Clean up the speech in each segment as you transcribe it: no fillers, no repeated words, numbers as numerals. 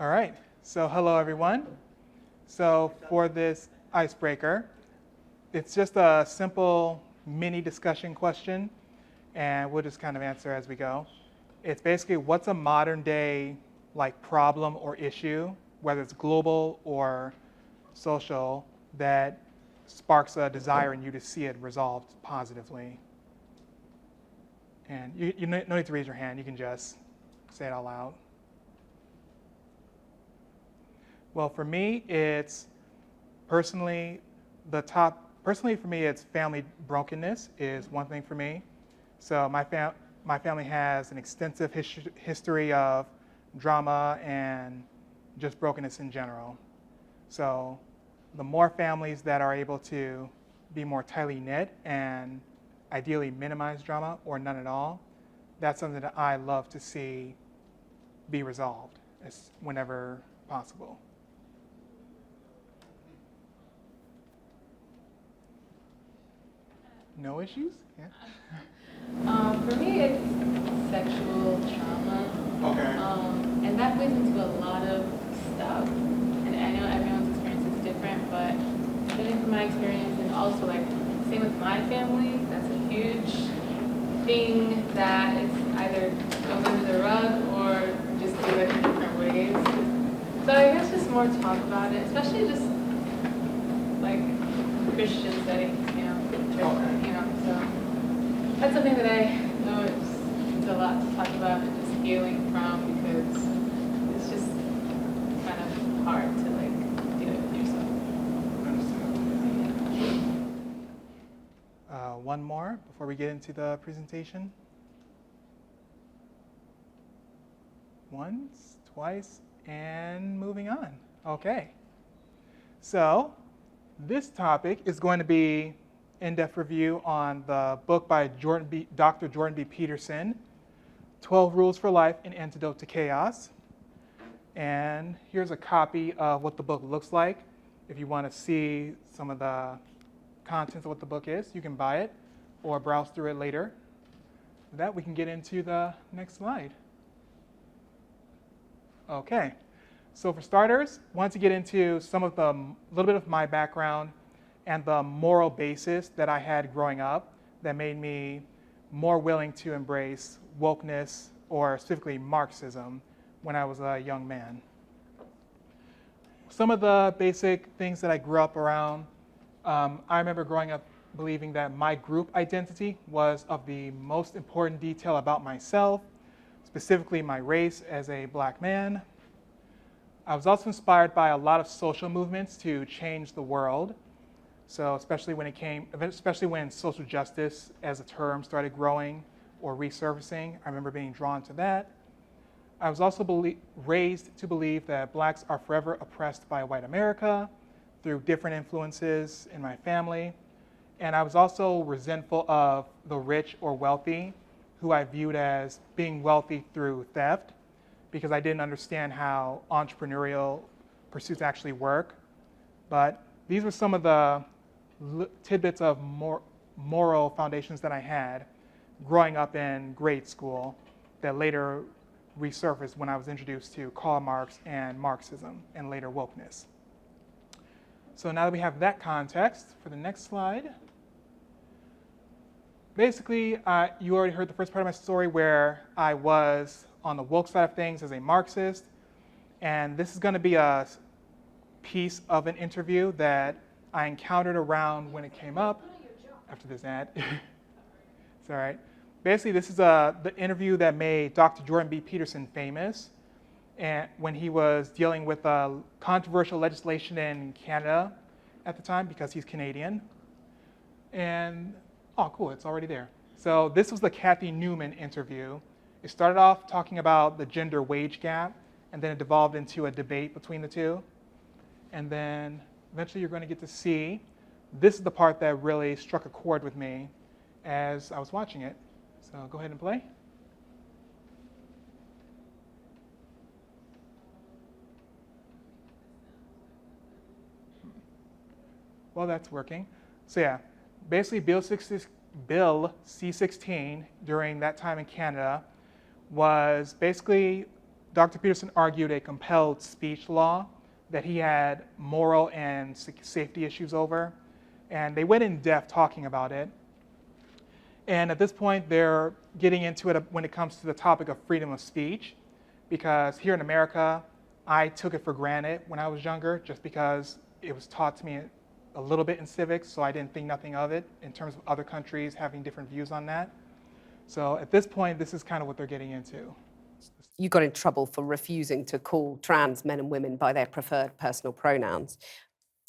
All right, so hello everyone. So for this icebreaker, it's just a simple mini discussion question, and we'll just kind of answer as we go. It's basically what's a modern day like problem or issue, whether it's global or social, that sparks a desire in you to see it resolved positively. And you no need to raise your hand, you can just say it out loud. Well, for me, it's personally for me, it's family brokenness is one thing for me. So my family has an extensive history of drama and just brokenness in general. So the more families that are able to be more tightly knit and ideally minimize drama or none at all, that's something that I love to see be resolved whenever possible. No issues? Yeah. For me, it's sexual trauma. Okay. And that plays into a lot of stuff. And I know everyone's experience is different, but judging from my experience, and also like same with my family, that's a huge thing that it's either goes under the rug or just do it in different ways. So I guess just more talk about it, especially just like Christian settings, so that's something that I know it's a lot to talk about and just healing from, because it's just kind of hard to like do it with yourself. One more before we get into the presentation. Once, twice, and moving on. Okay. So this topic is going to be in-depth review on the book by Dr. Jordan B. Peterson, 12 Rules for Life, An Antidote to Chaos. And here's a copy of what the book looks like. If you want to see some of the contents of what the book is, you can buy it or browse through it later. With that, we can get into the next slide. Okay. So for starters, I wanted to get into a little bit of my background and the moral basis that I had growing up that made me more willing to embrace wokeness, or specifically Marxism, when I was a young man. Some of the basic things that I grew up around, I remember growing up believing that my group identity was of the most important detail about myself, specifically my race as a black man. I was also inspired by a lot of social movements to change the world. So especially when social justice as a term started growing or resurfacing, I remember being drawn to that. I was also raised to believe that blacks are forever oppressed by white America through different influences in my family. And I was also resentful of the rich or wealthy, who I viewed as being wealthy through theft, because I didn't understand how entrepreneurial pursuits actually work. But these were some of the tidbits of moral foundations that I had growing up in grade school that later resurfaced when I was introduced to Karl Marx and Marxism and later wokeness. So now that we have that context, for the next slide, basically you already heard the first part of my story where I was on the woke side of things as a Marxist, and this is going to be a piece of an interview that I encountered around when it came up after this ad. It's all right. Basically, this is the interview that made Dr. Jordan B. Peterson famous, and when he was dealing with controversial legislation in Canada at the time, because he's Canadian. And, oh, cool, it's already there. So this was the Kathy Newman interview. It started off talking about the gender wage gap, and then it devolved into a debate between the two. And then eventually you're going to get to see, this is the part that really struck a chord with me as I was watching it. So go ahead and play. Well, that's working. So yeah, basically Bill C-16 during that time in Canada was basically Dr. Peterson argued a compelled speech law that he had moral and safety issues over. And they went in depth talking about it. And at this point, they're getting into it when it comes to the topic of freedom of speech, because here in America, I took it for granted when I was younger, just because it was taught to me a little bit in civics, so I didn't think nothing of it in terms of other countries having different views on that. So at this point, this is kind of what they're getting into. You got in trouble for refusing to call trans men and women by their preferred personal pronouns.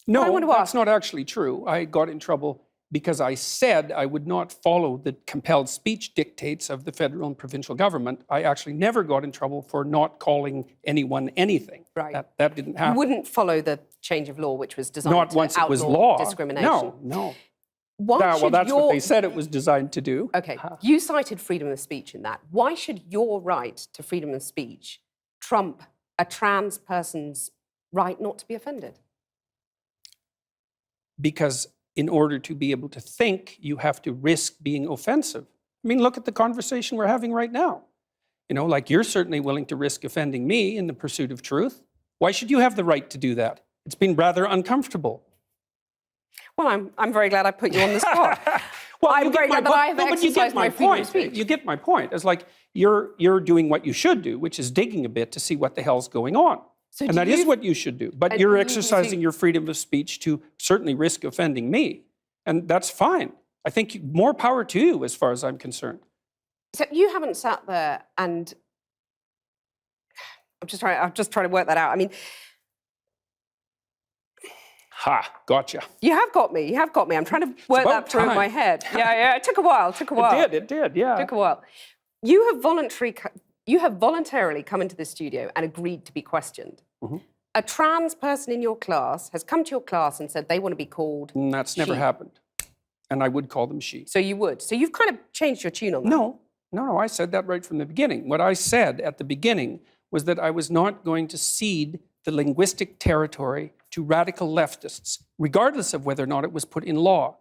No, that's not actually true. I got in trouble because I said I would not follow the compelled speech dictates of the federal and provincial government. I actually never got in trouble for not calling anyone anything. Right. That didn't happen. You wouldn't follow the change of law, which was designed Not to once it was outlaw law. discrimination. No. Why should that's what they said it was designed to do. Okay, you cited freedom of speech in that. Why should your right to freedom of speech trump a trans person's right not to be offended? Because in order to be able to think, you have to risk being offensive. I mean, look at the conversation we're having right now. You know, like you're certainly willing to risk offending me in the pursuit of truth. Why should you have the right to do that? It's been rather uncomfortable. Well, I'm very glad I put you on the spot. Well, I'm very glad that I have exercised my freedom of speech. You get my point. It's like you're doing what you should do, which is digging a bit to see what the hell's going on. So and that is what you should do. But you're exercising your freedom of speech to certainly risk offending me. And that's fine. I think more power to you as far as I'm concerned. So you haven't sat there and... I'm just trying to work that out. I mean... Ha, gotcha. You have got me. I'm trying to work that through in my head. Yeah, it took a while. It did, yeah. It took a while. You have voluntarily come into the studio and agreed to be questioned. Mm-hmm. A trans person in your class has come to your class and said they want to be called That's never happened. And I would call them she. So you would. So you've kind of changed your tune on that. No, I said that right from the beginning. What I said at the beginning was that I was not going to cede the linguistic territory to radical leftists, regardless of whether or not it was put in law.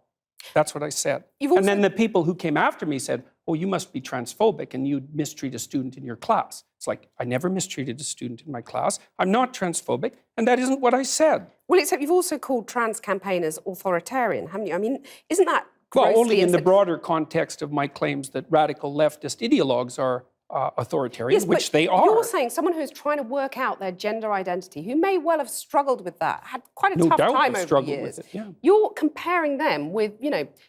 That's what I said. And then the people who came after me said, oh, you must be transphobic and you mistreat a student in your class. It's like, I never mistreated a student in my class. I'm not transphobic, and that isn't what I said. Well, except you've also called trans campaigners authoritarian, haven't you? I mean, isn't that grossly... Well, only in the broader context of my claims that radical leftist ideologues are authoritarian, which they are. You're saying someone who's trying to work out their gender identity, who may well have struggled with that, had quite a tough time over the years. With it, yeah. You're comparing them with,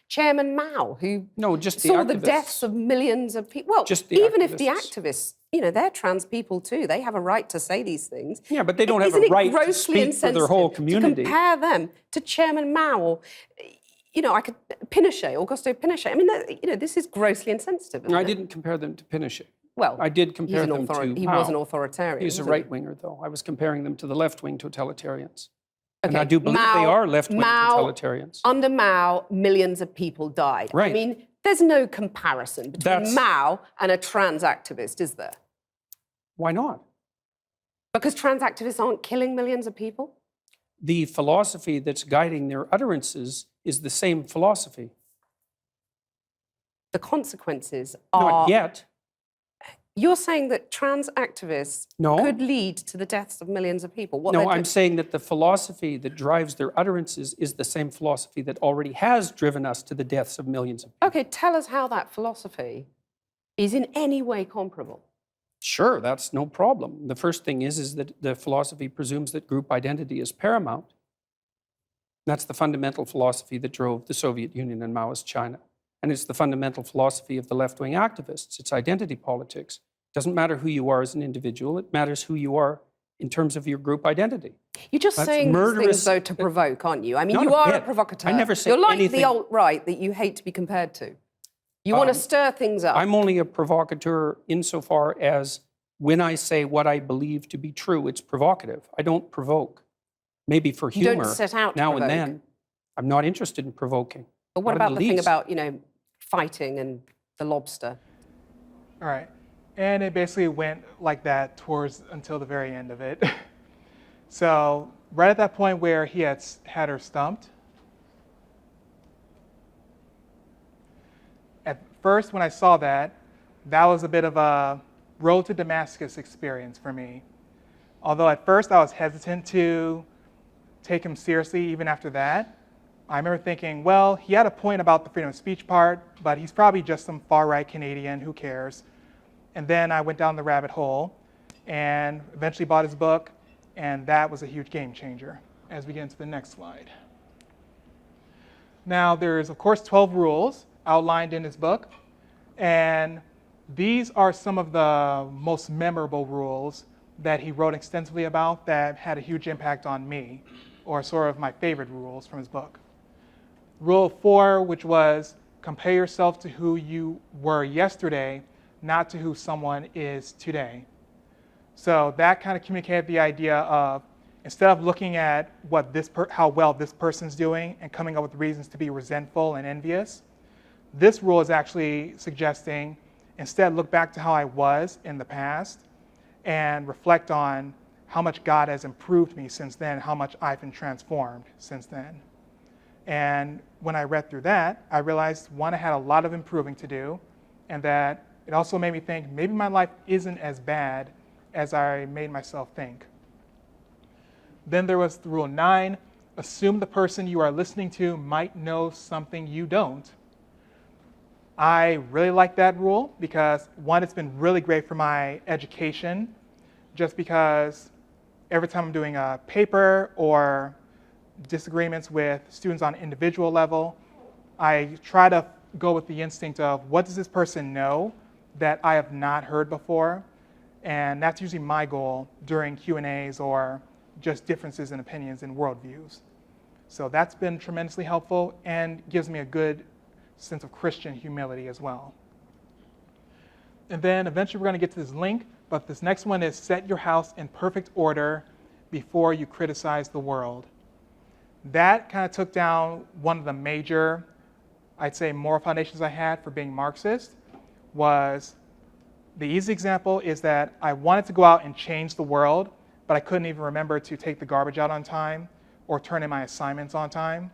Chairman Mao, who saw the deaths of millions of people. Well, even if the activists, they're trans people too. They have a right to say these things. Yeah, but they don't have a right to speak for their whole community. To compare them to Chairman Mao or... Augusto Pinochet. I mean, this is grossly insensitive. I didn't compare them to Pinochet. Well, I did compare them to He was an authoritarian. He's a right-winger, though. I was comparing them to the left-wing totalitarians. Okay. And I do believe they are left-wing totalitarians. Under Mao, millions of people died. Right. I mean, there's no comparison between Mao and a trans activist, is there? Why not? Because trans activists aren't killing millions of people? The philosophy that's guiding their utterances is the same philosophy. The consequences are... Not yet. You're saying that trans activists could lead to the deaths of millions of people? I'm saying that the philosophy that drives their utterances is the same philosophy that already has driven us to the deaths of millions of people. Okay, tell us how that philosophy is in any way comparable. Sure, that's no problem. The first thing is that the philosophy presumes that group identity is paramount. That's the fundamental philosophy that drove the Soviet Union and Maoist China. And it's the fundamental philosophy of the left-wing activists. It's identity politics. It doesn't matter who you are as an individual. It matters who you are in terms of your group identity. You're just saying these things, though, to provoke, aren't you? I mean, you are a provocateur. I never say You're like anything. the alt-right that you hate to be compared to. You want to stir things up. I'm only a provocateur insofar as when I say what I believe to be true, it's provocative. I don't provoke. Maybe for humor, you don't set out now to and provoke. then. I'm not interested in provoking. But what about the thing about, fighting and the lobster? All right. And it basically went like that until the very end of it. So right at that point where he had her stumped, at first when I saw that, that was a bit of a road to Damascus experience for me. Although at first I was hesitant to take him seriously even after that, I remember thinking, well, he had a point about the freedom of speech part, but he's probably just some far-right Canadian, who cares? And then I went down the rabbit hole and eventually bought his book, and that was a huge game changer. As we get into the next slide. Now, there's, of course, 12 rules outlined in his book, and these are some of the most memorable rules that he wrote extensively about that had a huge impact on me, or sort of my favorite rules from his book. Rule 4, which was compare yourself to who you were yesterday, not to who someone is today. So that kind of communicated the idea of, instead of looking at how well this person's doing and coming up with reasons to be resentful and envious, this rule is actually suggesting, instead look back to how I was in the past and reflect on how much God has improved me since then, how much I've been transformed since then. And when I read through that, I realized, one, I had a lot of improving to do, and that it also made me think maybe my life isn't as bad as I made myself think. Then there was rule 9, assume the person you are listening to might know something you don't. I really like that rule because, one, it's been really great for my education, just because every time I'm doing a paper or disagreements with students on an individual level, I try to go with the instinct of, what does this person know that I have not heard before? And that's usually my goal during Q&As or just differences in opinions and worldviews. So that's been tremendously helpful and gives me a good sense of Christian humility as well. And then eventually we're going to get to this link, but this next one is set your house in perfect order before you criticize the world. That kind of took down one of the major, I'd say, moral foundations I had for being Marxist. Was the easy example is that I wanted to go out and change the world, but I couldn't even remember to take the garbage out on time or turn in my assignments on time.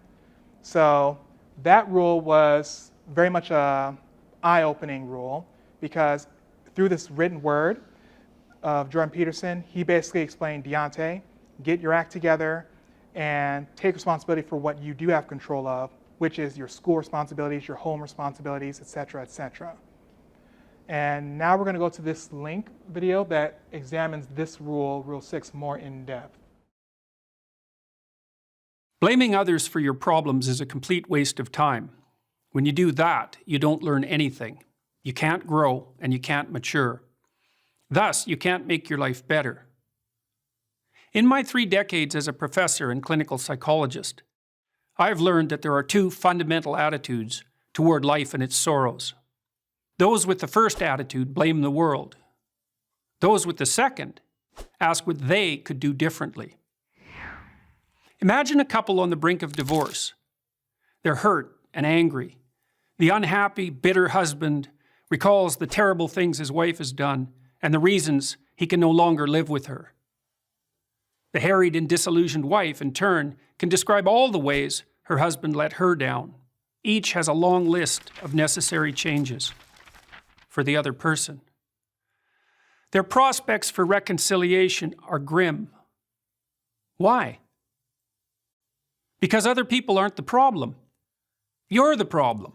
So that rule was very much an eye-opening rule, because through this written word of Jordan Peterson, he basically explained, Deante, get your act together and take responsibility for what you do have control of, which is your school responsibilities, your home responsibilities, etc., etc. And now we're going to go to this link video that examines this rule, Rule 6, more in depth. Blaming others for your problems is a complete waste of time. When you do that, you don't learn anything. You can't grow and you can't mature. Thus, you can't make your life better. In my 3 decades as a professor and clinical psychologist, I've learned that there are 2 fundamental attitudes toward life and its sorrows. Those with the first attitude blame the world. Those with the second ask what they could do differently. Imagine a couple on the brink of divorce. They're hurt and angry. The unhappy, bitter husband recalls the terrible things his wife has done and the reasons he can no longer live with her. The harried and disillusioned wife, in turn, can describe all the ways her husband let her down. Each has a long list of necessary changes for the other person. Their prospects for reconciliation are grim. Why? Because other people aren't the problem. You're the problem.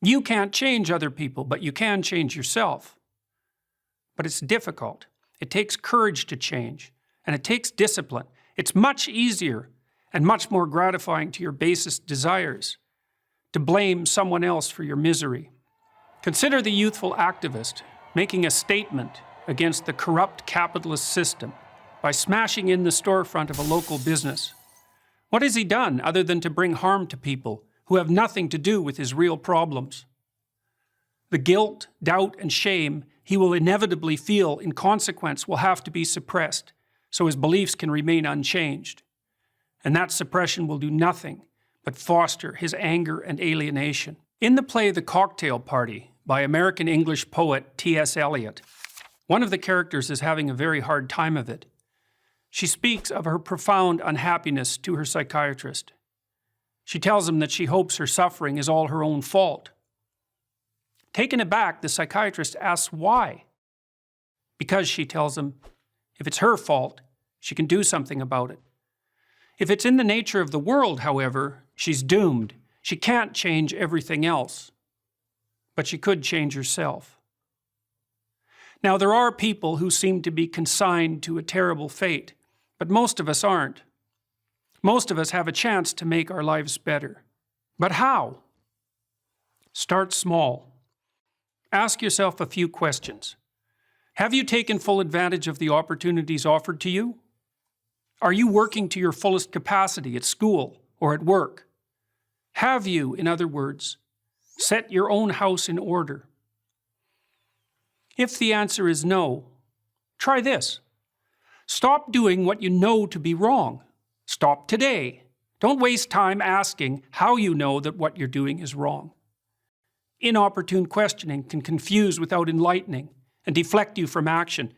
You can't change other people, but you can change yourself. But it's difficult. It takes courage to change, and it takes discipline. It's much easier and much more gratifying to your basest desires to blame someone else for your misery. Consider the youthful activist making a statement against the corrupt capitalist system by smashing in the storefront of a local business. What has he done other than to bring harm to people who have nothing to do with his real problems? The guilt, doubt, and shame he will inevitably feel in consequence will have to be suppressed so his beliefs can remain unchanged. And that suppression will do nothing but foster his anger and alienation. In the play The Cocktail Party by American English poet T.S. Eliot, one of the characters is having a very hard time of it. She speaks of her profound unhappiness to her psychiatrist. She tells him that she hopes her suffering is all her own fault. Taken aback, the psychiatrist asks why. because she tells him if it's her fault, she can do something about it. If it's in the nature of the world, however, she's doomed. She can't change everything else, but she could change herself. Now, there are people who seem to be consigned to a terrible fate, but most of us aren't. Most of us have a chance to make our lives better. But how? Start small. Ask yourself a few questions. Have you taken full advantage of the opportunities offered to you? Are you working to your fullest capacity at school or at work? Have you, in other words, set your own house in order? If the answer is no, try this. Stop doing what you know to be wrong. Stop today. Don't waste time asking how you know that what you're doing is wrong. Inopportune questioning can confuse without enlightening and deflect you from action.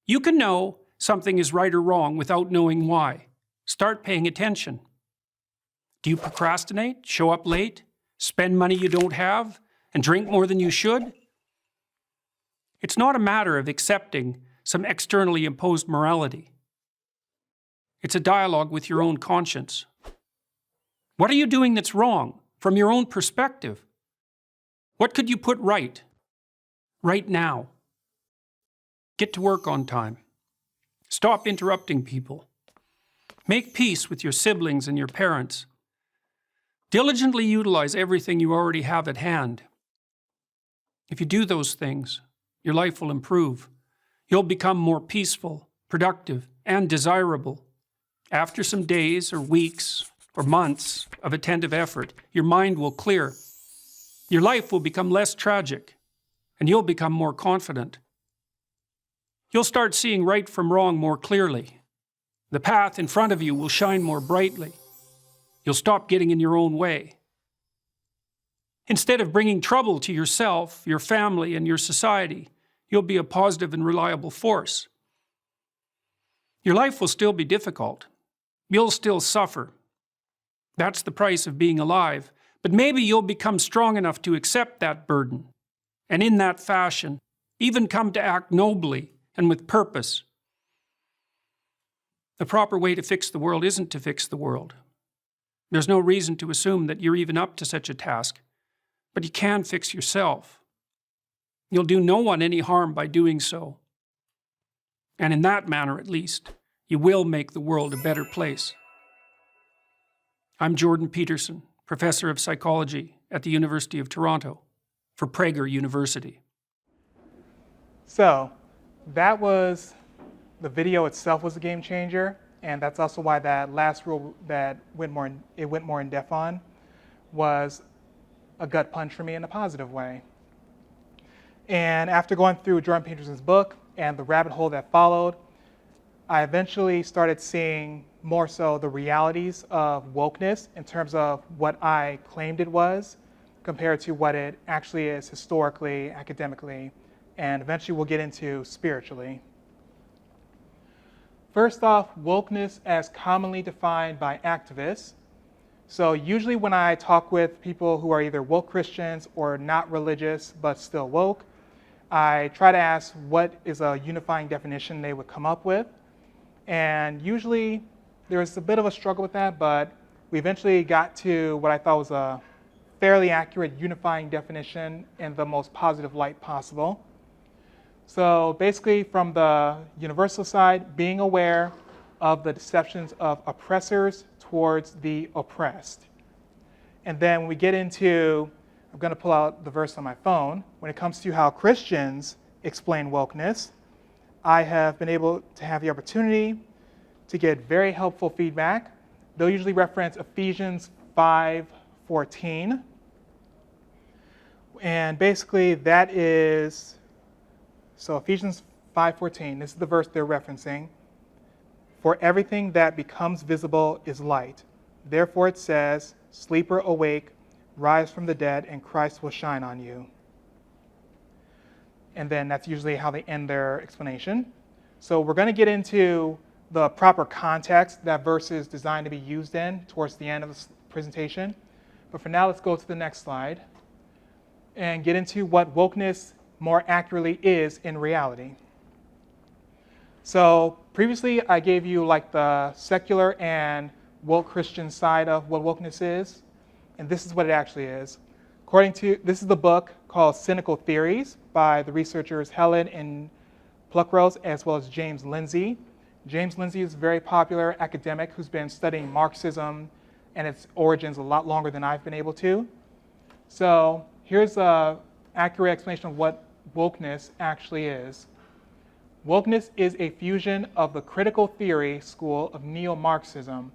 You can know something is right or wrong without knowing why. Start paying attention. Do you procrastinate, show up late, spend money you don't have, and drink more than you should? It's not a matter of accepting some externally imposed morality. It's a dialogue with your own conscience. What are you doing that's wrong from your own perspective? What could you put right now? Get to work on time. Stop interrupting people. Make peace with your siblings and your parents. Diligently utilize everything you already have at hand. If you do those things, your life will improve. You'll become more peaceful, productive, and desirable. After some days or weeks or months of attentive effort, your mind will clear. Your life will become less tragic, and you'll become more confident. You'll start seeing right from wrong more clearly. The path in front of you will shine more brightly. You'll stop getting in your own way. Instead of bringing trouble to yourself, your family, and your society, you'll be a positive and reliable force. Your life will still be difficult. You'll still suffer. That's the price of being alive. But maybe you'll become strong enough to accept that burden, and in that fashion, even come to act nobly and with purpose. The proper way to fix the world isn't to fix the world. There's no reason to assume that you're even up to such a task, but you can fix yourself. You'll do no one any harm by doing so. And in that manner, at least, you will make the world a better place. I'm Jordan Peterson, Professor of Psychology at the University of Toronto for Prager University. So, that was, the video itself was a game changer, and that's also why that last rule that went more in depth on was a gut punch for me in a positive way. And after going through Jordan Peterson's book and the rabbit hole that followed, I eventually started seeing more so the realities of wokeness in terms of what I claimed it was compared to what it actually is historically, academically, and eventually we'll get into spiritually. First off, wokeness as commonly defined by activists. So usually when I talk with people who are either woke Christians or not religious but still woke, I try to ask what is a unifying definition they would come up with. And usually there's a bit of a struggle with that, but we eventually got to what I thought was a fairly accurate unifying definition in the most positive light possible. So basically from the universal side, being aware of the deceptions of oppressors towards the oppressed. And then when we get into, I'm going to pull out the verse on my phone, when it comes to how Christians explain wokeness, I have been able to have the opportunity to get very helpful feedback. They'll usually reference Ephesians 5:14. And basically that is, so Ephesians 5:14, this is the verse they're referencing. For everything that becomes visible is light. Therefore it says, sleeper awake, rise from the dead, and Christ will shine on you. And then that's usually how they end their explanation. So we're going to get into the proper context that verse is designed to be used in towards the end of this presentation. But for now, let's go to the next slide and get into what wokeness more accurately is in reality. So previously I gave you like the secular and woke Christian side of what wokeness is, and this is what it actually is. This is the book called Cynical Theories by the researchers Helen and Pluckrose, as well as James Lindsay. James Lindsay is a very popular academic who's been studying Marxism and its origins a lot longer than I've been able to. So here's an accurate explanation of what wokeness actually is. Wokeness is a fusion of the critical theory school of Neo-Marxism,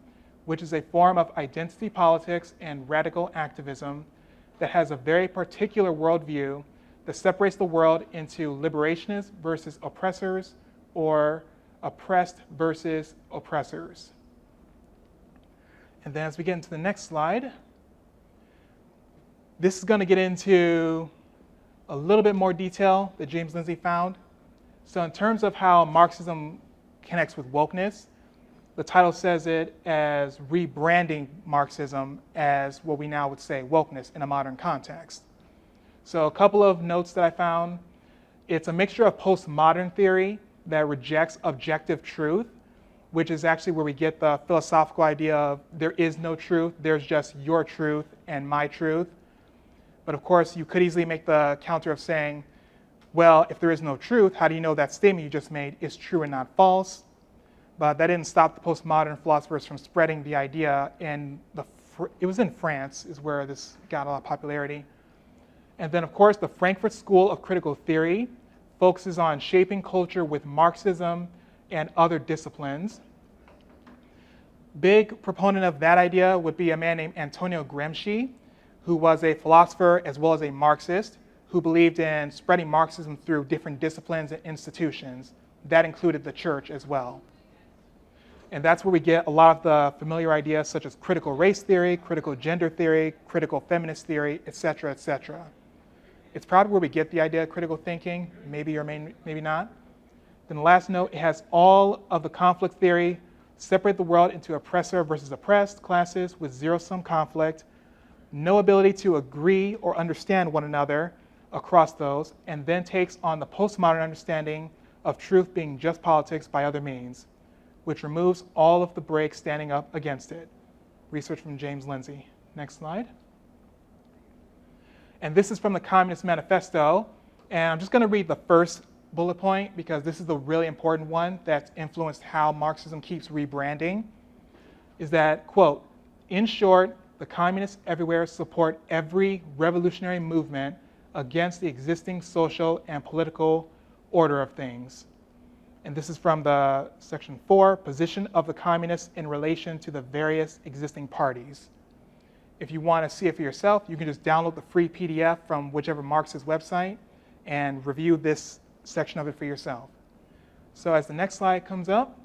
which is a form of identity politics and radical activism that has a very particular worldview that separates the world into liberationists versus oppressors or oppressed versus oppressors. And then as we get into the next slide, this is going to get into a little bit more detail that James Lindsay found. So in terms of how Marxism connects with wokeness, the title says it as rebranding Marxism as what we now would say wokeness in a modern context. So a couple of notes that I found. It's a mixture of postmodern theory that rejects objective truth, which is actually where we get the philosophical idea of there is no truth, there's just your truth and my truth. But of course, you could easily make the counter of saying, well, if there is no truth, how do you know that statement you just made is true and not false? But that didn't stop the postmodern philosophers from spreading the idea it was in France is where this got a lot of popularity. And then of course, the Frankfurt School of Critical Theory focuses on shaping culture with Marxism and other disciplines. Big proponent of that idea would be a man named Antonio Gramsci, who was a philosopher as well as a Marxist, who believed in spreading Marxism through different disciplines and institutions. That included the church as well. And that's where we get a lot of the familiar ideas such as critical race theory, critical gender theory, critical feminist theory, etc., etc. It's probably where we get the idea of critical thinking, maybe or maybe not. Then the last note, it has all of the conflict theory, separate the world into oppressor versus oppressed classes with zero-sum conflict, no ability to agree or understand one another across those, and then takes on the postmodern understanding of truth being just politics by other means, which removes all of the brakes standing up against it. Research from James Lindsay. Next slide. And this is from the Communist Manifesto, and I'm just going to read the first bullet point because this is the really important one that's influenced how Marxism keeps rebranding, is that, quote, in short, the communists everywhere support every revolutionary movement against the existing social and political order of things. And this is from the section 4, position of the communists in relation to the various existing parties. If you want to see it for yourself, you can just download the free PDF from whichever Marxist website and review this section of it for yourself. So as the next slide comes up,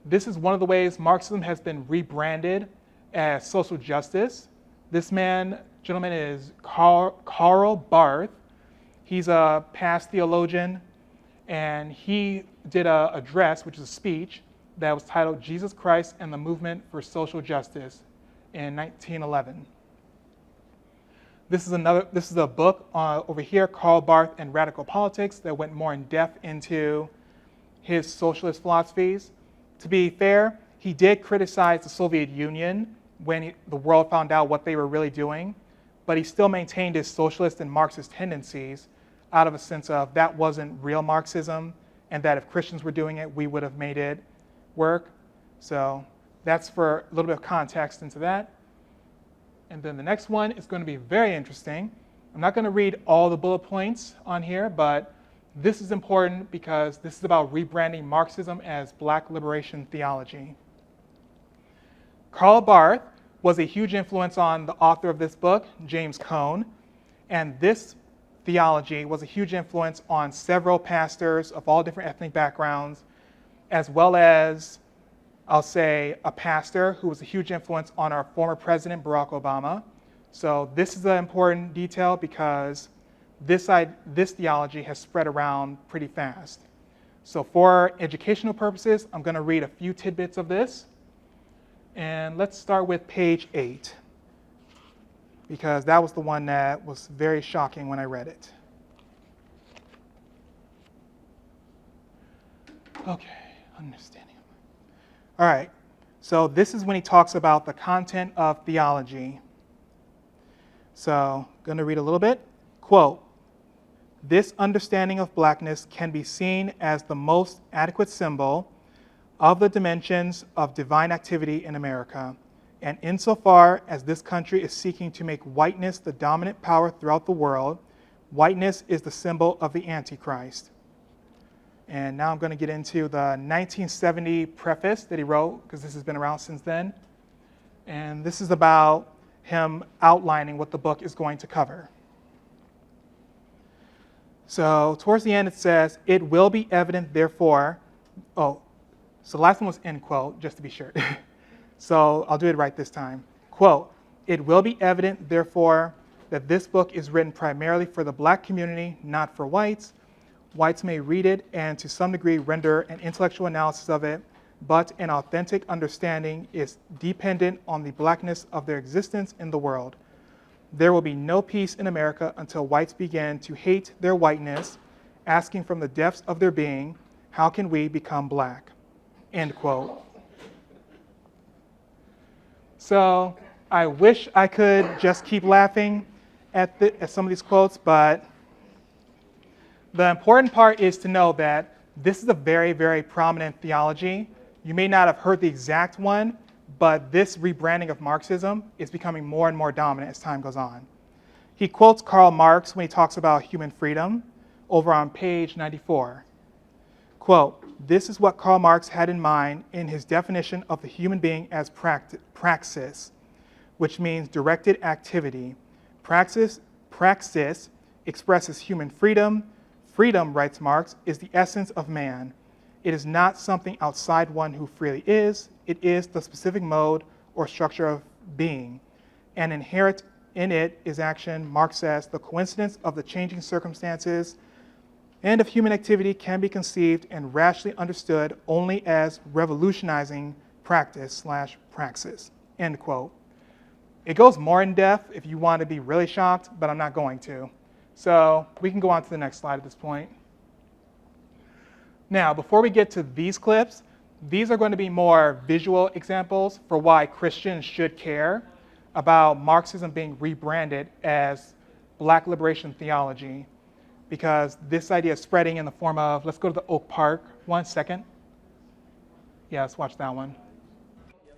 this is one of the ways Marxism has been rebranded as social justice. This gentleman is Karl Barth. He's a past theologian, and he did an address, which is a speech, that was titled Jesus Christ and the Movement for Social Justice in 1911. This is a book over here, Karl Barth and Radical Politics, that went more in depth into his socialist philosophies. To be fair, he did criticize the Soviet Union when the world found out what they were really doing, but he still maintained his socialist and Marxist tendencies out of a sense of that wasn't real Marxism, and that if Christians were doing it, we would have made it work. So that's for a little bit of context into that. And then the next one is going to be very interesting. I'm not going to read all the bullet points on here, but this is important because this is about rebranding Marxism as Black liberation theology. Karl Barth was a huge influence on the author of this book, James Cone, and this theology was a huge influence on several pastors of all different ethnic backgrounds, as well as, I'll say, a pastor who was a huge influence on our former president, Barack Obama. So this is an important detail because this theology has spread around pretty fast. So for educational purposes, I'm going to read a few tidbits of this. And let's start with page 8, because that was the one that was very shocking when I read it. Okay, understanding. All right, so this is when he talks about the content of theology. So, I'm going to read a little bit. Quote, "This understanding of blackness can be seen as the most adequate symbol of the dimensions of divine activity in America. And insofar as this country is seeking to make whiteness the dominant power throughout the world, whiteness is the symbol of the Antichrist." And now I'm going to get into the 1970 preface that he wrote, because this has been around since then. And this is about him outlining what the book is going to cover. So towards the end it says, "It will be evident therefore," so the last one was end quote, just to be sure. So I'll do it right this time. Quote, "It will be evident therefore that this book is written primarily for the black community, not for whites. Whites may read it and to some degree render an intellectual analysis of it, but an authentic understanding is dependent on the blackness of their existence in the world. There will be no peace in America until whites begin to hate their whiteness, asking from the depths of their being, how can we become black?" End quote. So I wish I could just keep laughing at some of these quotes, but the important part is to know that this is a very, very prominent theology. You may not have heard the exact one, but this rebranding of Marxism is becoming more and more dominant as time goes on. He quotes Karl Marx when he talks about human freedom over on page 94. Quote, "This is what Karl Marx had in mind in his definition of the human being as praxis, which means directed activity. Praxis expresses human freedom. Freedom, writes Marx, is the essence of man. It is not something outside one who freely is. It is the specific mode or structure of being. And inherent in it is action. Marx says the coincidence of the changing circumstances and of human activity can be conceived and rationally understood only as revolutionizing practice/praxis." End quote. It goes more in depth if you want to be really shocked, but I'm not going to. So we can go on to the next slide at this point. Now, before we get to these clips, these are going to be more visual examples for why Christians should care about Marxism being rebranded as Black liberation theology, because this idea is spreading in the form of, let's go to the Oak Park. 1 second. Yeah, let's watch that one.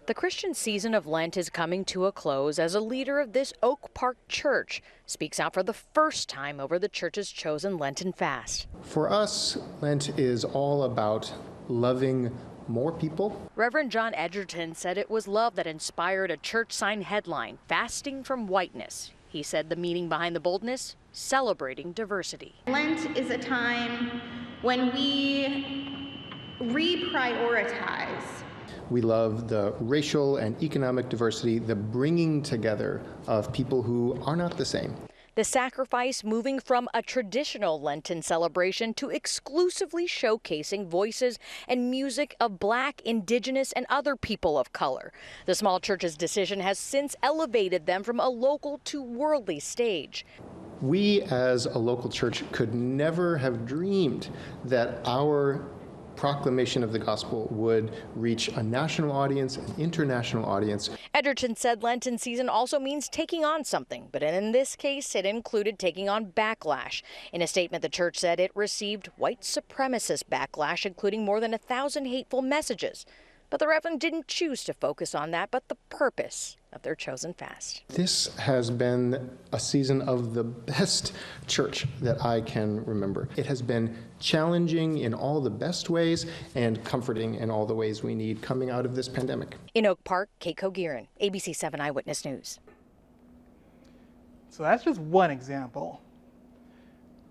The Christian season of Lent is coming to a close as a leader of this Oak Park church speaks out for the first time over the church's chosen Lenten fast. For us, Lent is all about loving more people. Reverend John Edgerton said it was love that inspired a church sign headline, "Fasting from Whiteness." He said the meaning behind the boldness, celebrating diversity. Lent is a time when we reprioritize. We love the racial and economic diversity, the bringing together of people who are not the same. The sacrifice moving from a traditional Lenten celebration to exclusively showcasing voices and music of Black, Indigenous, and other people of color. The small church's decision has since elevated them from a local to worldly stage. We as a local church could never have dreamed that our proclamation of the gospel would reach a national audience, an international audience. Edgerton said Lenten season also means taking on something, but in this case, it included taking on backlash. In a statement, the church said it received white supremacist backlash, including more than 1,000 hateful messages. But the Reverend didn't choose to focus on that, but the purpose of their chosen fast. This has been a season of the best church that I can remember. It has been challenging in all the best ways and comforting in all the ways we need coming out of this pandemic. In Oak Park, Kate Kogirin, ABC 7 Eyewitness News. So that's just one example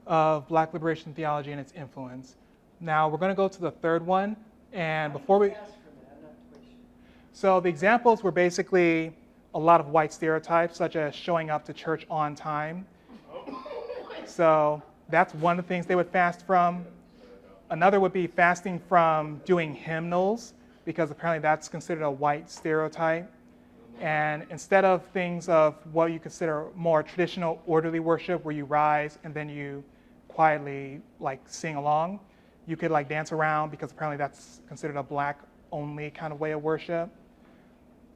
of Black liberation theology and its influence. Now we're going to go to the third one, and before we... So the examples were basically a lot of white stereotypes, such as showing up to church on time. So that's one of the things they would fast from. Another would be fasting from doing hymnals, because apparently that's considered a white stereotype. And instead of things of what you consider more traditional orderly worship, where you rise and then you quietly sing along, you could like dance around because apparently that's considered a black only kind of way of worship.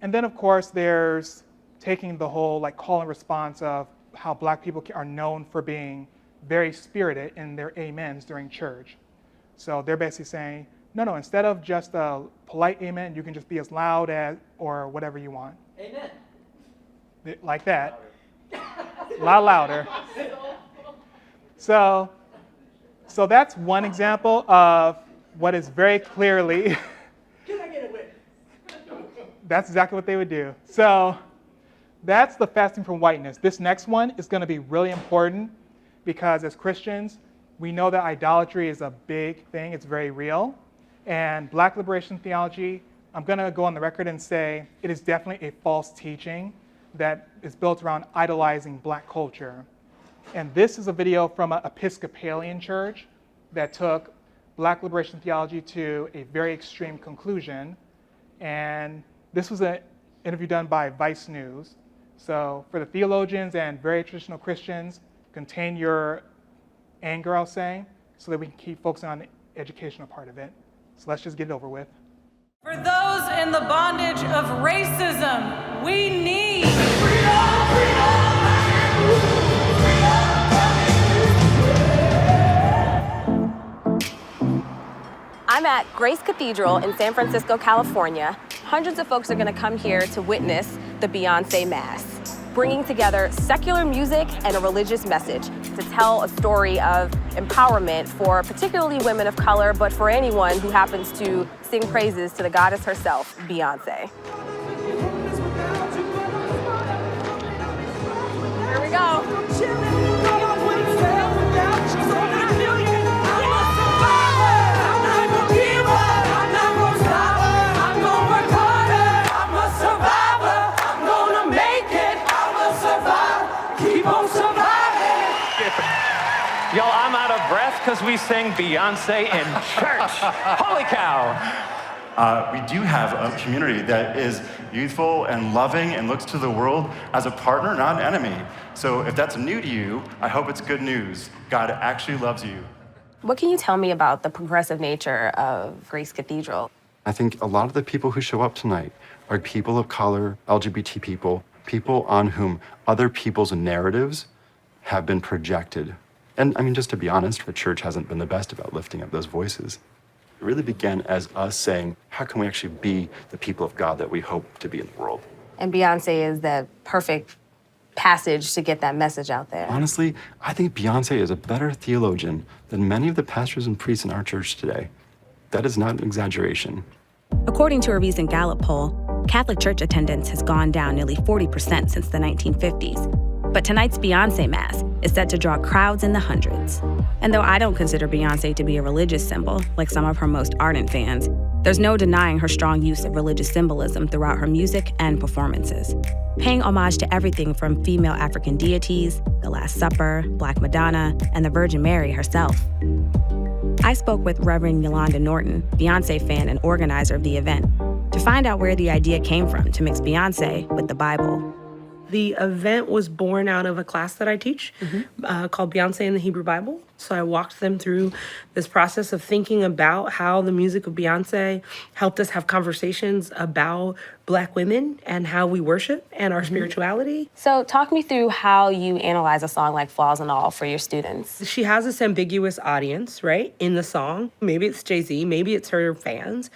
And then of course there's taking the whole like call and response of how black people are known for being very spirited in their amens during church. So they're basically saying, no, instead of just a polite amen, you can just be as loud as or whatever you want. Amen. Like that. A lot louder. So that's one example of what is very clearly. Can I get a witness? That's exactly what they would do. So that's the fasting from whiteness. This next one is going to be really important because as Christians, we know that idolatry is a big thing. It's very real. And Black liberation theology, I'm going to go on the record and say it is definitely a false teaching that is built around idolizing black culture. And this is a video from an Episcopalian church that took Black liberation theology to a very extreme conclusion. And this was an interview done by Vice News. So for the theologians and very traditional Christians, contain your anger, I'll say, so that we can keep focusing on the educational part of it. So let's just get it over with. For those in the bondage of racism, we need I'm at Grace Cathedral in San Francisco, California. Hundreds of folks are going to come here to witness the Beyoncé Mass, bringing together secular music and a religious message to tell a story of empowerment for particularly women of color, but for anyone who happens to sing praises to the goddess herself, Beyoncé. Here we go. Y'all, I'm out of breath because we sang Beyonce in church. Holy cow. We do have a community that is youthful and loving and looks to the world as a partner, not an enemy. So if that's new to you, I hope it's good news. God actually loves you. What can you tell me about the progressive nature of Grace Cathedral? I think a lot of the people who show up tonight are people of color, LGBT people, people on whom other people's narratives have been projected. And I mean, just to be honest, the church hasn't been the best about lifting up those voices. It really began as us saying, how can we actually be the people of God that we hope to be in the world? And Beyoncé is the perfect passage to get that message out there. Honestly, I think Beyoncé is a better theologian than many of the pastors and priests in our church today. That is not an exaggeration. According to a recent Gallup poll, Catholic church attendance has gone down nearly 40% since the 1950s. But tonight's Beyoncé Mass is set to draw crowds in the hundreds. And though I don't consider Beyoncé to be a religious symbol, like some of her most ardent fans, there's no denying her strong use of religious symbolism throughout her music and performances, paying homage to everything from female African deities, the Last Supper, Black Madonna, and the Virgin Mary herself. I spoke with Reverend Yolanda Norton, Beyoncé fan and organizer of the event, to find out where the idea came from to mix Beyoncé with the Bible. The event was born out of a class that I teach called Beyoncé in the Hebrew Bible. So I walked them through this process of thinking about how the music of Beyoncé helped us have conversations about Black women and how we worship and our spirituality. So talk me through how you analyze a song like Flaws and All for your students. She has this ambiguous audience, right, in the song. Maybe it's Jay-Z, maybe it's her fans.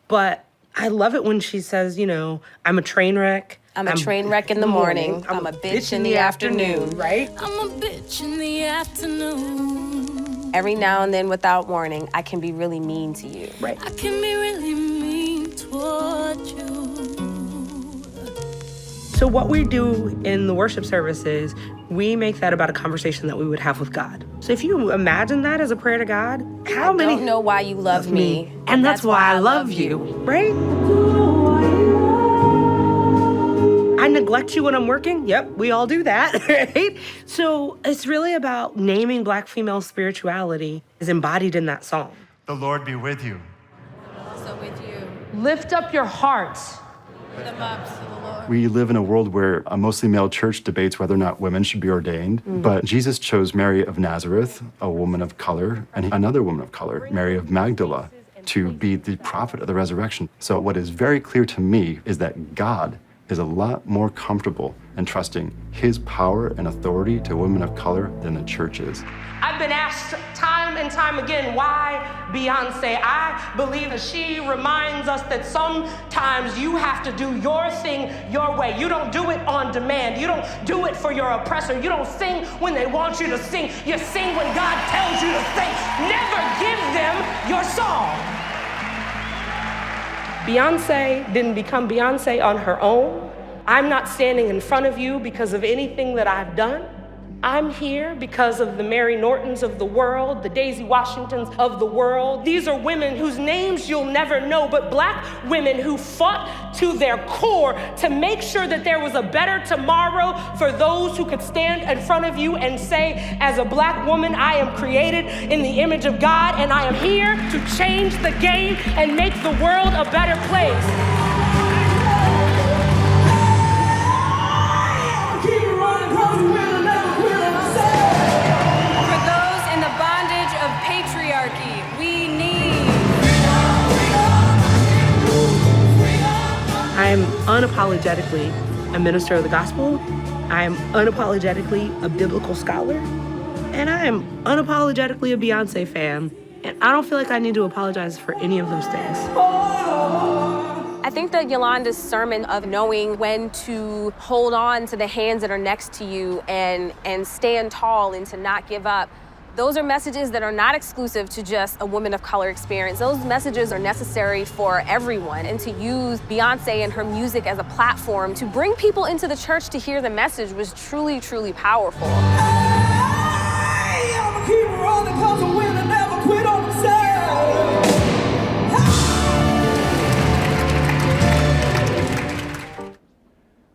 But I love it when she says, you know, I'm a train wreck. I'm a train wreck in the morning. I'm a bitch in the afternoon. Right? I'm a bitch in the afternoon. Every now and then, without warning, I can be really mean to you. Right. I can be really mean toward you. So what we do in the worship service is we make that about a conversation that we would have with God. So if you imagine that as a prayer to God, how many... I don't know why you love me. And that's why I love you, right? I neglect you when I'm working. Yep, we all do that, right? So it's really about naming Black female spirituality is embodied in that song. The Lord be with you. Also with you. Lift up your hearts. Lift them up to the Lord. We live in a world where a mostly male church debates whether or not women should be ordained, but Jesus chose Mary of Nazareth, a woman of color, and another woman of color, Mary of Magdala, to be the prophet of the resurrection. So what is very clear to me is that God is a lot more comfortable in trusting his power and authority to women of color than the church is. I've been asked time and time again, why Beyonce? I believe that she reminds us that sometimes you have to do your thing your way. You don't do it on demand. You don't do it for your oppressor. You don't sing when they want you to sing. You sing when God tells you to sing. Never give them your song. Beyonce didn't become Beyonce on her own. I'm not standing in front of you because of anything that I've done. I'm here because of the Mary Nortons of the world, the Daisy Washingtons of the world. These are women whose names you'll never know, but Black women who fought to their core to make sure that there was a better tomorrow for those who could stand in front of you and say, as a Black woman, I am created in the image of God, and I am here to change the game and make the world a better place. I'm unapologetically a minister of the gospel. I am unapologetically a biblical scholar. And I am unapologetically a Beyonce fan. And I don't feel like I need to apologize for any of those things. I think that Yolanda's sermon of knowing when to hold on to the hands that are next to you and stand tall and to not give up, those are messages that are not exclusive to just a woman of color experience. Those messages are necessary for everyone, and to use Beyonce and her music as a platform to bring people into the church to hear the message was truly, truly powerful.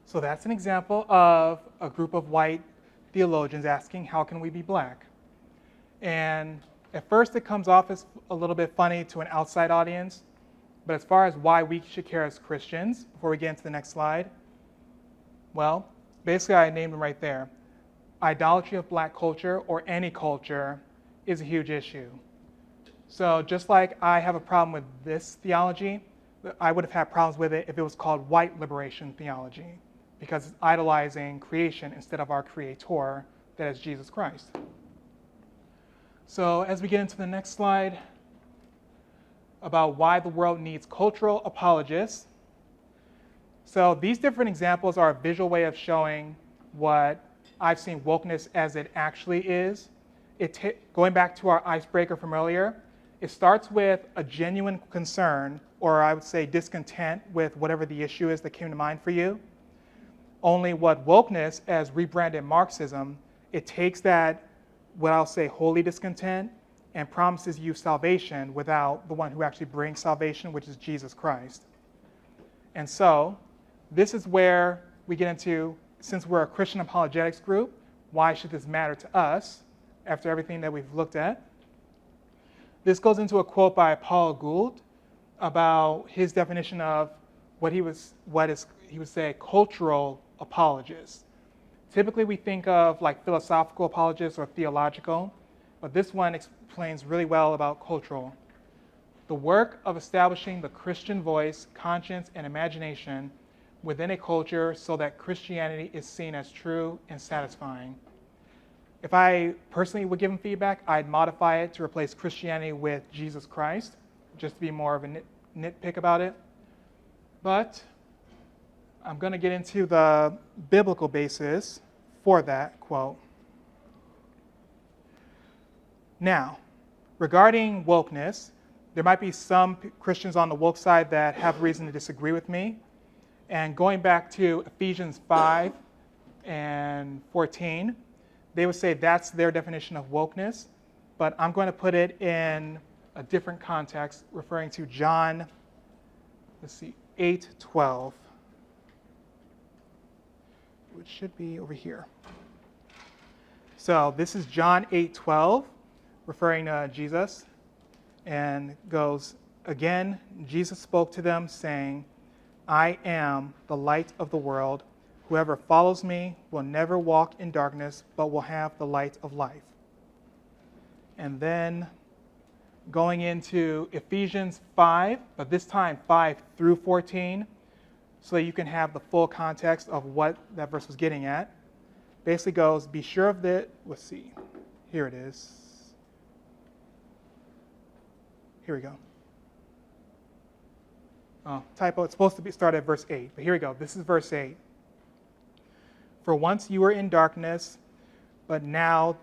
So that's an example of a group of white theologians asking, how can we be Black? And at first it comes off as a little bit funny to an outside audience, but as far as why we should care as Christians, before we get into the next slide, well, basically I named them right there. Idolatry of Black culture, or any culture, is a huge issue. So just like I have a problem with this theology, I would have had problems with it if it was called white liberation theology, because it's idolizing creation instead of our creator, that is Jesus Christ. So as we get into the next slide about why the world needs cultural apologists. So these different examples are a visual way of showing what I've seen wokeness as it actually is. Going back to our icebreaker from earlier, it starts with a genuine concern, or I would say discontent with whatever the issue is that came to mind for you. Only what wokeness, as rebranded Marxism, it takes that, what I'll say, holy discontent, and promises you salvation without the one who actually brings salvation, which is Jesus Christ. And so, this is where we get into, since we're a Christian apologetics group, why should this matter to us after everything that we've looked at? This goes into a quote by Paul Gould about his definition of he would say cultural apologists. Typically we think of like philosophical apologists or theological, but this one explains really well about cultural. The work of establishing the Christian voice, conscience, and imagination within a culture so that Christianity is seen as true and satisfying. If I personally would give him feedback, I'd modify it to replace Christianity with Jesus Christ, just to be more of a nitpick about it. But I'm going to get into the biblical basis for that quote. Now, regarding wokeness, there might be some Christians on the woke side that have reason to disagree with me. And going back to Ephesians 5 and 14, they would say that's their definition of wokeness, but I'm going to put it in a different context, referring to John, 8:12. Which should be over here. So this is John 8:12, referring to Jesus, and goes, again, Jesus spoke to them, saying, I am the light of the world. Whoever follows me will never walk in darkness, but will have the light of life. And then going into Ephesians 5, but this time 5 through 14, so that you can have the full context of what that verse was getting at. Basically goes, be sure of the, let's see, here it is. Here we go. Oh, typo, it's supposed to be start at verse 8, but here we go. This is verse 8. For once you were in darkness, but now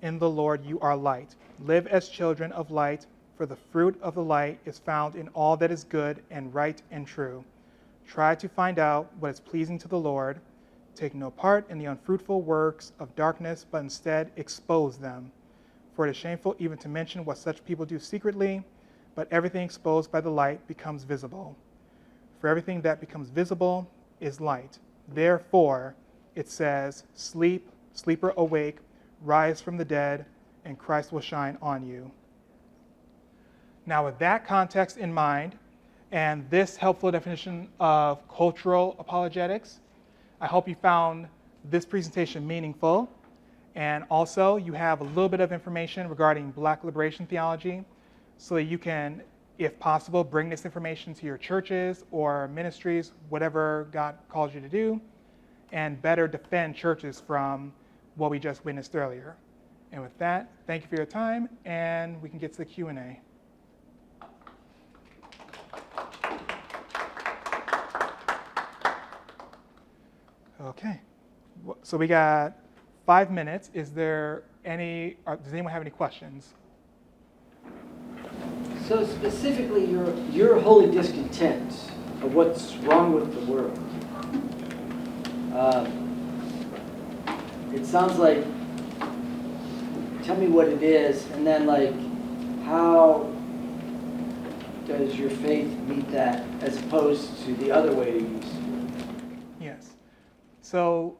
in the Lord you are light. Live as children of light, for the fruit of the light is found in all that is good and right and true. Try to find out what is pleasing to the Lord. Take no part in the unfruitful works of darkness, but instead expose them. For it is shameful even to mention what such people do secretly, but everything exposed by the light becomes visible. For everything that becomes visible is light. Therefore, it says, sleep, sleeper awake, rise from the dead, and Christ will shine on you. Now, with that context in mind, and this helpful definition of cultural apologetics, I hope you found this presentation meaningful. And also, you have a little bit of information regarding Black liberation theology, so that you can, if possible, bring this information to your churches or ministries, whatever God calls you to do, and better defend churches from what we just witnessed earlier. And with that, thank you for your time, and we can get to the Q&A. Okay, so we got 5 minutes. Is there any, does anyone have any questions? So specifically, your holy discontent of what's wrong with the world. It sounds like, tell me what it is, and then like, how does your faith meet that as opposed to the other way to use it? Yes. So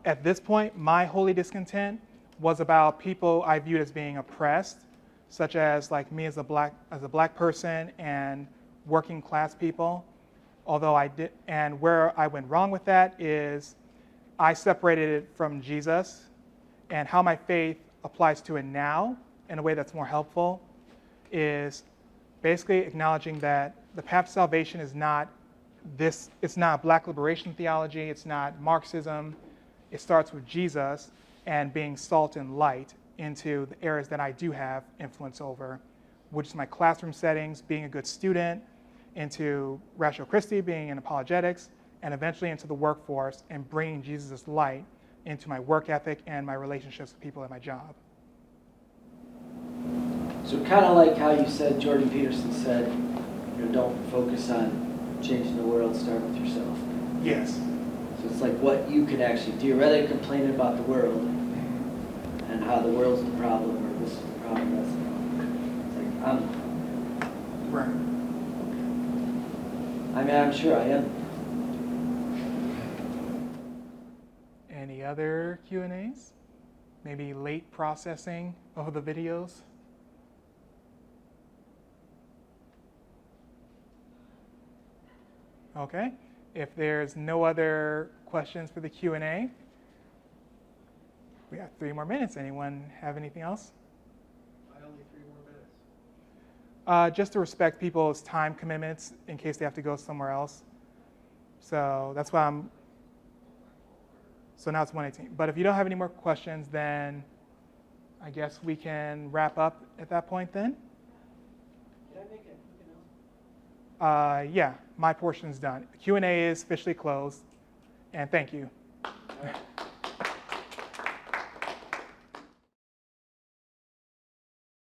at this point, my holy discontent was about people I viewed as being oppressed, such as like me as a black person and working class people. Although I did, and where I went wrong with that is I separated it from Jesus, and how my faith applies to it now in a way that's more helpful is basically acknowledging that the path to salvation is not this, it's not Black liberation theology, it's not Marxism. It starts with Jesus and being salt and light into the areas that I do have influence over, which is my classroom settings, being a good student, into Ratio Christi, being in apologetics, and eventually into the workforce and bringing Jesus' light into my work ethic and my relationships with people at my job. So kind of like how you said, Jordan Peterson said, you know, don't focus on changing the world, start with yourself. Yes. So it's like what you can actually do, rather than complaining about the world and how the world's the problem, or this is the problem, that's the problem. It's like, Right. I mean, I'm sure I am. Any other Q&As? Maybe late processing of the videos? Okay. If there's no other questions for the Q&A, we got 3 more minutes. Anyone have anything else? Why only 3 more minutes? Just to respect people's time commitments in case they have to go somewhere else. So that's why so now it's 1:18. But if you don't have any more questions, then I guess we can wrap up at that point then. Did I make it? Yeah, my portion is done. Q&A is officially closed, and thank you. All right.